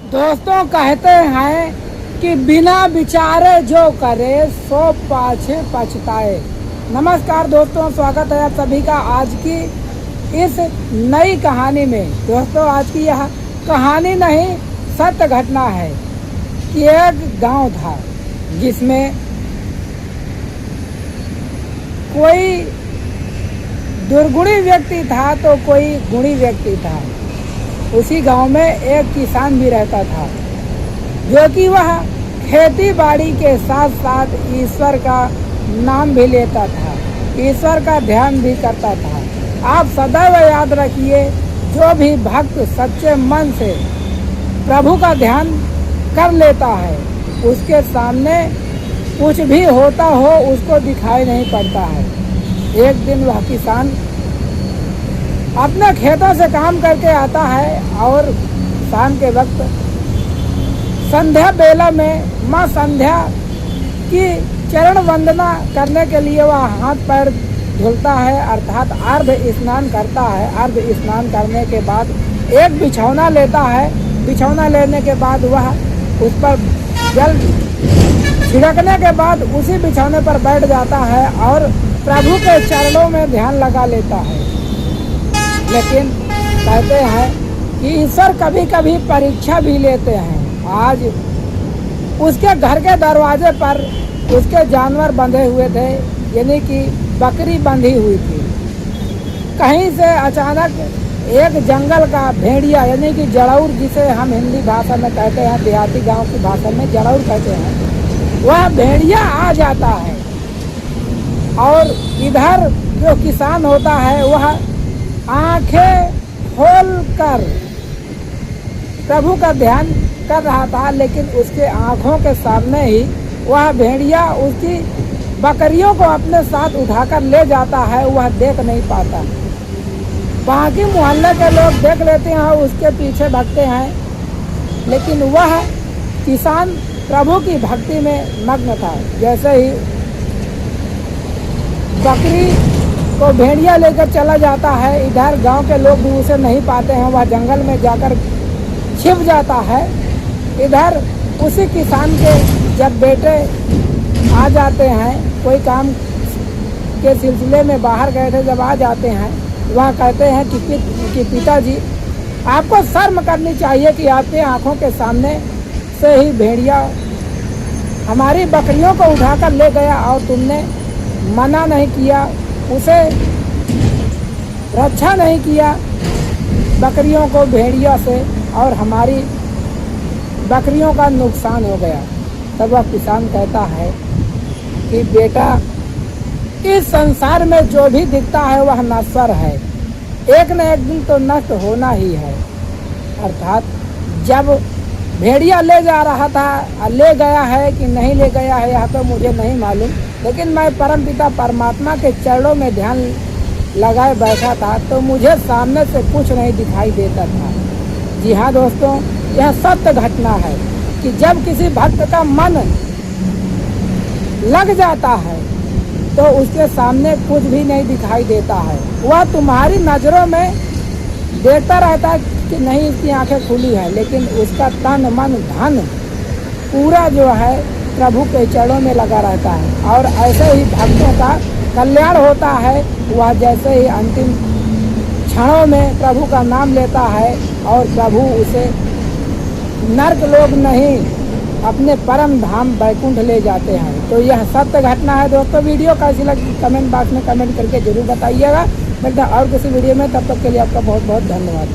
दोस्तों कहते हैं कि बिना विचारे जो करे सो पाछे पछताए। नमस्कार दोस्तों, स्वागत है आप सभी का आज की इस नई कहानी में। दोस्तों आज की यह कहानी नहीं सत्य घटना है कि एक गांव था जिसमें कोई दुर्गुणी व्यक्ति था तो कोई गुणी व्यक्ति था। उसी गांव में एक किसान भी रहता था जो कि वह खेती बाड़ी के साथ साथ ईश्वर का नाम भी लेता था, ईश्वर का ध्यान भी करता था। आप सदैव याद रखिए, जो भी भक्त सच्चे मन से प्रभु का ध्यान कर लेता है उसके सामने कुछ भी होता हो उसको दिखाई नहीं पड़ता है। एक दिन वह किसान अपने खेतों से काम करके आता है और शाम के वक्त संध्या बेला में माँ संध्या की चरण वंदना करने के लिए वह हाथ पैर धुलता है, अर्थात अर्ध स्नान करता है। अर्ध स्नान करने के बाद एक बिछौना लेता है। बिछौना लेने के बाद वह उस पर जल छिड़कने के बाद उसी बिछौने पर बैठ जाता है और प्रभु के चरणों में ध्यान लगा लेता है। लेकिन कहते हैं कि ईश्वर कभी कभी परीक्षा भी लेते हैं। आज उसके घर के दरवाजे पर उसके जानवर बंधे हुए थे, यानी कि बकरी बंधी हुई थी। कहीं से अचानक एक जंगल का भेड़िया, यानी कि जड़ौर, जिसे हम हिंदी भाषा में कहते हैं, देहाती गांव की भाषा में जड़ौर कहते हैं, वह भेड़िया आ जाता है और इधर जो किसान होता है वह आंखें खोलकर प्रभु का ध्यान कर रहा था, लेकिन उसके आंखों के सामने ही वह भेड़िया उसकी बकरियों को अपने साथ उठाकर ले जाता है। वह देख नहीं पाता। बाकी मोहल्ले के लोग देख लेते हैं, उसके पीछे भागते हैं, लेकिन वह किसान प्रभु की भक्ति में मग्न था। जैसे ही बकरी को भेड़िया लेकर चला जाता है, इधर गांव के लोग भी उसे नहीं पाते हैं, वह जंगल में जाकर छिप जाता है। इधर उसी किसान के जब बेटे आ जाते हैं, कोई काम के सिलसिले में बाहर गए थे, जब आ जाते हैं वह कहते हैं कि पिताजी, आपको शर्म करनी चाहिए कि आपके आंखों के सामने से ही भेड़िया हमारी बकरियों को उठाकर ले गया और तुमने मना नहीं किया, उसे रक्षा नहीं किया बकरियों को भेड़िया से, और हमारी बकरियों का नुकसान हो गया। तब वह किसान कहता है कि बेटा, इस संसार में जो भी दिखता है वह नश्वर है, एक न एक दिन तो नष्ट होना ही है। अर्थात जब भेड़िया ले जा रहा था, ले गया है कि नहीं ले गया है यह तो मुझे नहीं मालूम, लेकिन मैं परमपिता परमात्मा के चरणों में ध्यान लगाए बैठा था तो मुझे सामने से कुछ नहीं दिखाई देता था। जी हाँ दोस्तों, यह सत्य घटना है कि जब किसी भक्त का मन लग जाता है तो उसके सामने कुछ भी नहीं दिखाई देता है। वह तुम्हारी नज़रों में देखता रहता है कि नहीं इसकी आंखें खुली है, लेकिन उसका तन मन धन पूरा जो है प्रभु के चरणों में लगा रहता है। और ऐसे ही भक्तों का कल्याण होता है। वह जैसे ही अंतिम क्षणों में प्रभु का नाम लेता है और प्रभु उसे नर्क लोक नहीं अपने परम धाम बैकुंठ ले जाते हैं। तो यह सत्य घटना है दोस्तों। वीडियो कैसी लगी कमेंट बॉक्स में कमेंट करके जरूर बताइएगा। मिलता है और किसी वीडियो में, तब तक के लिए आपका बहुत बहुत धन्यवाद।